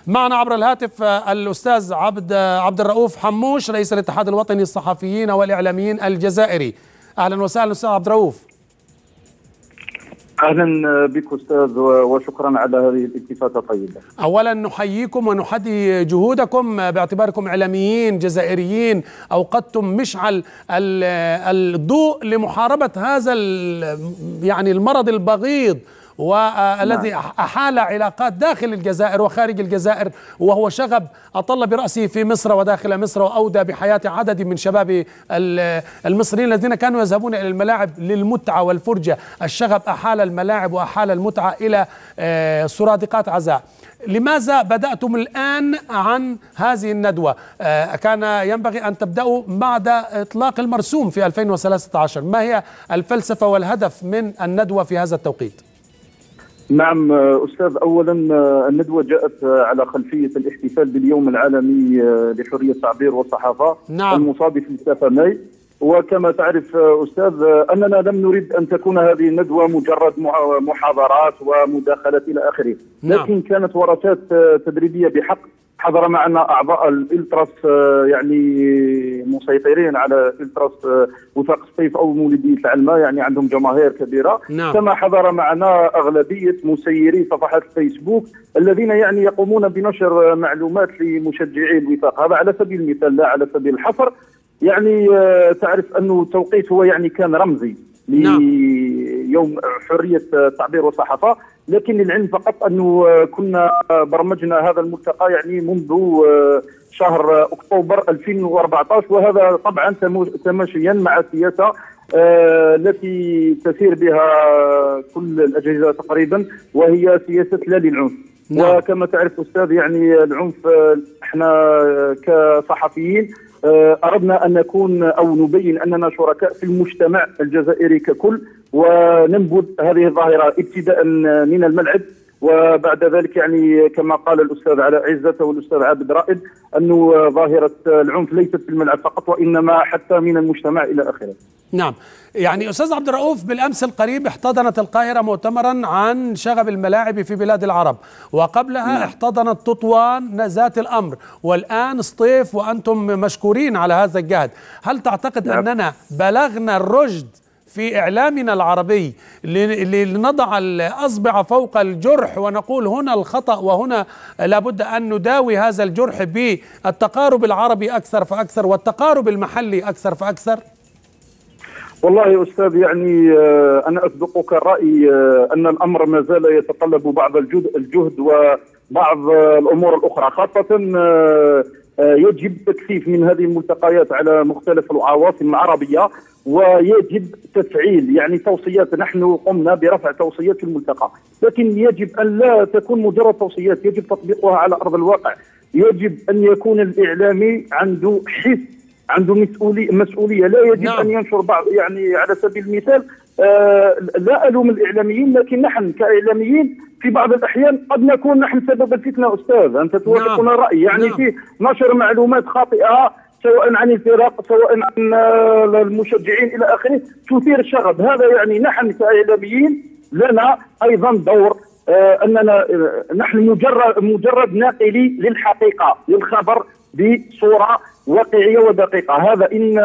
معنا عبر الهاتف الأستاذ عبد الرؤوف حموش، رئيس الاتحاد الوطني للصحفيين والإعلاميين الجزائري. أهلا وسهلا أستاذ عبد الرؤوف. أهلا بك أستاذ، وشكرا على هذه الالتفاتة الطيبة. أولا نحييكم ونحيي جهودكم باعتباركم إعلاميين جزائريين أوقدتم مشعل الضوء لمحاربة هذا يعني المرض البغيض والذي أحال علاقات داخل الجزائر وخارج الجزائر، وهو شغب أطل برأسه في مصر وداخل مصر، وأودى بحياة عدد من شباب المصريين الذين كانوا يذهبون إلى الملاعب للمتعة والفرجة. الشغب أحال الملاعب وأحال المتعة إلى سرادقات عزاء. لماذا بدأتم الآن عن هذه الندوة؟ كان ينبغي أن تبدأوا بعد إطلاق المرسوم في 2013. ما هي الفلسفة والهدف من الندوة في هذا التوقيت؟ نعم أستاذ، أولا الندوة جاءت على خلفية الاحتفال باليوم العالمي لحرية التعبير والصحافة. نعم. المصادف ل 3 ماي. وكما تعرف أستاذ أننا لم نريد أن تكون هذه الندوة مجرد محاضرات ومداخلات إلى آخره. نعم. لكن كانت ورشات تدريبية بحق. حضر معنا أعضاء الإلتراس، يعني مسيطرين على إلتراس وفاق الصيف أو مولدية العلمة، يعني عندهم جماهير كبيرة. نعم. كما حضر معنا أغلبية مسيري صفحات الفيسبوك الذين يعني يقومون بنشر معلومات لمشجعي الوفاق. هذا على سبيل المثال لا على سبيل الحصر. يعني تعرف أنه التوقيت هو يعني كان رمزي ليوم حرية التعبير والصحافة، لكن للعلم فقط أنه كنا برمجنا هذا الملتقى يعني منذ شهر أكتوبر 2014، وهذا طبعا تماشيا مع السياسة التي تسير بها كل الأجهزة تقريبا، وهي سياسة لا للعنف. نعم. وكما تعرف أستاذ يعني العنف، احنا كصحفيين أردنا أن نكون أو نبين أننا شركاء في المجتمع الجزائري ككل، وننبذ هذه الظاهرة ابتداء من الملعب، وبعد ذلك يعني كما قال الأستاذ علاء عزة والأستاذ عابد رائد أنه ظاهرة العنف ليست في الملعب فقط، وإنما حتى من المجتمع إلى آخره. نعم. يعني أستاذ عبد الرؤوف، بالأمس القريب احتضنت القاهرة مؤتمرا عن شغب الملاعب في بلاد العرب، وقبلها نعم. احتضنت تطوان ذات الأمر، والآن سطيف، وأنتم مشكورين على هذا الجهد. هل تعتقد نعم. أننا بلغنا الرشد في إعلامنا العربي لنضع الأصبع فوق الجرح ونقول هنا الخطأ وهنا لابد أن نداوي هذا الجرح بالتقارب العربي أكثر فأكثر والتقارب المحلي أكثر فأكثر؟ والله يا أستاذ يعني أنا أصدقك الرأي أن الأمر ما زال يتطلب بعض الجهد وبعض الأمور الأخرى، خاصة يجب تكثيف من هذه الملتقيات على مختلف العواصم العربية، ويجب تفعيل يعني توصيات. نحن قمنا برفع توصيات في الملتقى، لكن يجب أن لا تكون مجرد توصيات، يجب تطبيقها على أرض الواقع. يجب أن يكون الإعلامي عنده حس، عنده مسؤولية. لا يجب نعم. أن ينشر بعض، يعني على سبيل المثال لا ألوم الإعلاميين، لكن نحن كإعلاميين في بعض الأحيان قد نكون نحن سبب الفتنة أستاذ، أنت توافقنا نعم. الرأي يعني نعم. في نشر معلومات خاطئة سواء عن الفرق سواء عن المشجعين إلى آخره تثير الشغب. هذا يعني نحن كإعلاميين لنا أيضا دور، أننا نحن مجرد ناقلي للحقيقة، للخبر بصورة واقعية ودقيقة. هذا إن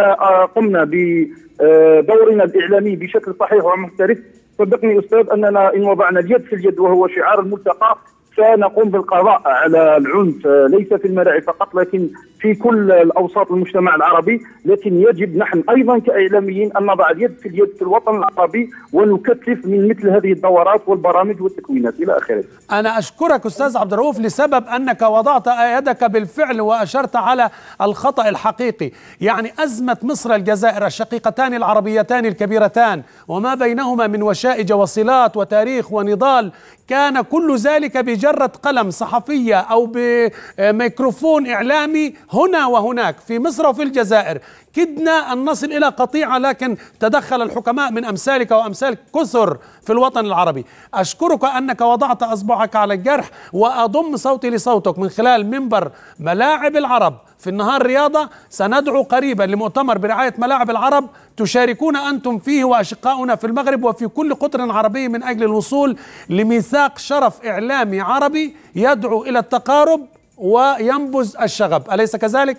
قمنا بدورنا الإعلامي بشكل صحيح ومحترف، صدقني أستاذ أننا إن وضعنا اليد في اليد وهو شعار الملتقى سنقوم بالقضاء على العنف، ليس في الملاعب فقط لكن في كل الأوساط المجتمع العربي. لكن يجب نحن أيضا كإعلاميين أن نضع اليد في اليد في الوطن العربي ونكثف من مثل هذه الدورات والبرامج والتكوينات إلى آخره. أنا أشكرك أستاذ عبد الرؤوف لسبب أنك وضعت يدك بالفعل وأشرت على الخطأ الحقيقي. يعني أزمة مصر الجزائر الشقيقتان العربيتان الكبيرتان وما بينهما من وشائج وصلات وتاريخ ونضال، كان كل ذلك بجرة قلم صحفية أو بميكروفون إعلامي هنا وهناك في مصر وفي الجزائر. كدنا أن نصل إلى قطيعة، لكن تدخل الحكماء من أمثالك وأمثال كثر في الوطن العربي. أشكرك أنك وضعت أصبعك على الجرح، وأضم صوتي لصوتك من خلال منبر ملاعب العرب في النهار رياضة. سندعو قريبا لمؤتمر برعاية ملاعب العرب تشاركون أنتم فيه وأشقاؤنا في المغرب وفي كل قطر عربي من أجل الوصول لميثاق شرف إعلامي عربي يدعو إلى التقارب وينبذ الشغب، أليس كذلك؟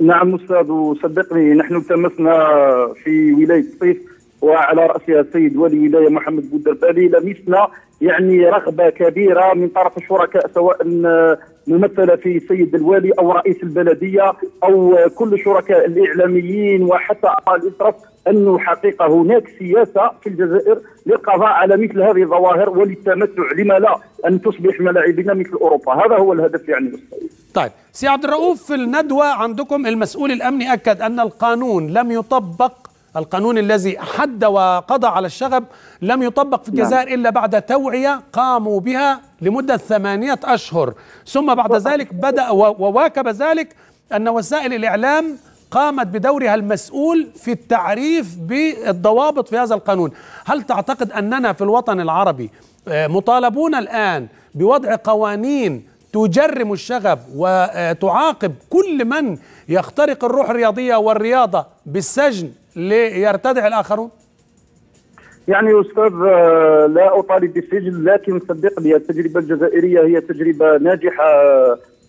نعم أستاذ، وصدقني نحن التمسنا في ولاية صيف وعلى رأسها السيد ولي ولاية محمد بودربالي، لمسنا يعني رغبة كبيرة من طرف الشركاء، سواء ممثلة في السيد الوالي أو رئيس البلدية أو كل شركاء الإعلاميين وحتى أعضاء الإطراف، أنه حقيقة هناك سياسة في الجزائر للقضاء على مثل هذه الظواهر وللتمتع، لما لا أن تصبح ملاعبنا مثل أوروبا. هذا هو الهدف يعني. طيب سي عبد الرؤوف، في الندوة عندكم المسؤول الأمني أكد أن القانون لم يطبق، القانون الذي حد وقضى على الشغب لم يطبق في الجزائر إلا بعد توعية قاموا بها لمدة 8 أشهر، ثم بعد ذلك بدأ وواكب ذلك أن وسائل الإعلام قامت بدورها المسؤول في التعريف بالضوابط في هذا القانون. هل تعتقد أننا في الوطن العربي مطالبون الآن بوضع قوانين تجرم الشغب وتعاقب كل من يخترق الروح الرياضية والرياضة بالسجن ليرتدع الآخرون؟ يعني أستاذ لا أطالب بالسجن، لكن صدقني التجربة الجزائرية هي تجربة ناجحة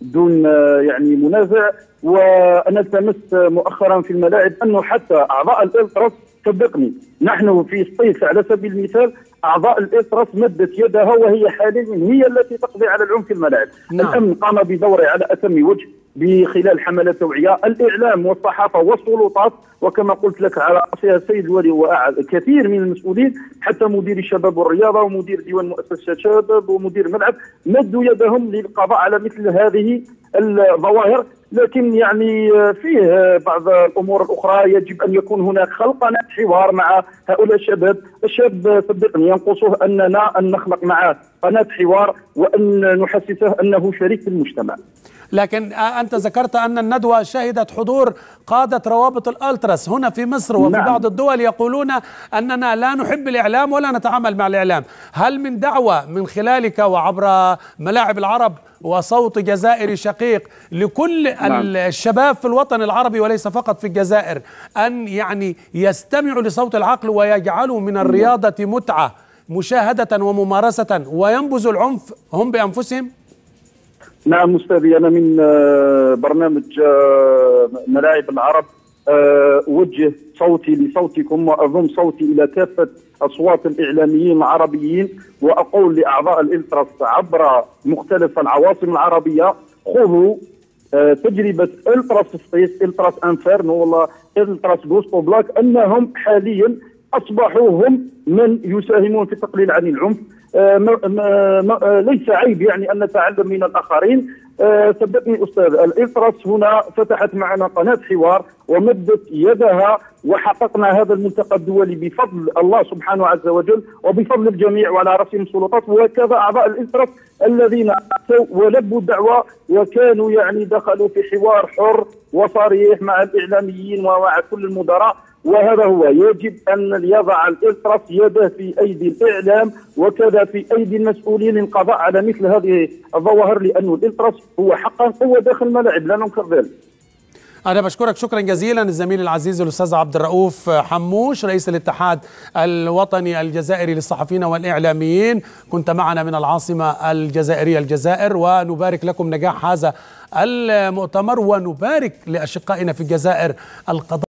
دون يعني منازع. وأنا التمست مؤخرا في الملاعب أنه حتى أعضاء الإلتراس، صدقني نحن في الصيف على سبيل المثال أعضاء الإلتراس مدت يدها وهي حاليا هي التي تقضي على العنف في الملاعب. نعم. الأمن قام بدوره على أتم وجه بخلال حملة توعية، الإعلام والصحافة والسلطات، وكما قلت لك على رأسها السيد الولي وكثير من المسؤولين، حتى مدير الشباب والرياضة ومدير ديوان مؤسسة الشباب ومدير الملعب مدوا يدهم للقضاء على مثل هذه الظواهر. لكن يعني فيه بعض الأمور الأخرى يجب أن يكون هناك قناة حوار مع هؤلاء الشباب. الشاب صدقني ينقصه أننا أن نخلق معه قناة حوار وأن نحسسه أنه شريك في المجتمع. لكن أنت ذكرت أن الندوة شهدت حضور قادة روابط الألتراس هنا في مصر وفي نعم. بعض الدول يقولون أننا لا نحب الإعلام ولا نتعامل مع الإعلام. هل من دعوة من خلالك وعبر ملاعب العرب وصوت جزائري شقيق لكل نعم. الشباب في الوطن العربي وليس فقط في الجزائر أن يعني يستمعوا لصوت العقل ويجعلوا من الرياضة متعة مشاهدة وممارسة وينبذوا العنف هم بأنفسهم؟ نعم أستاذي، أنا من برنامج ملاعب العرب أوجه صوتي لصوتكم وأضم صوتي إلى كافة أصوات الإعلاميين العربيين، وأقول لأعضاء الإلتراس عبر مختلف العواصم العربية: خذوا تجربة إلتراس سبيس، إلتراس انفيرنو، والله إلتراس جوستو بلاك، أنهم حاليا أصبحوا هم من يساهمون في التقليل عن العنف. ليس عيب يعني أن نتعلم من الآخرين. صدقني أستاذ، الإلتراس هنا فتحت معنا قناة حوار ومدت يدها وحققنا هذا الملتقى الدولي بفضل الله سبحانه عز وجل وبفضل الجميع وعلى رأسهم السلطات، وكذا أعضاء الإلتراس الذين أتوا ولبوا الدعوة وكانوا يعني دخلوا في حوار حر وصريح مع الإعلاميين ومع كل المدراء. وهذا هو، يجب أن يضع الإلتراس يده في أيدي الإعلام وكذا في أيدي المسؤولين للقضاء على مثل هذه الظواهر، لأن الإلتراس هو حقا قوة داخل الملاعب، لا ننكر ذلك. أنا بشكرك شكرا جزيلا الزميل العزيز الأستاذ عبد الرؤوف حموش، رئيس الاتحاد الوطني الجزائري للصحفيين والإعلاميين، كنت معنا من العاصمة الجزائرية الجزائر، ونبارك لكم نجاح هذا المؤتمر ونبارك لأشقائنا في الجزائر القضاء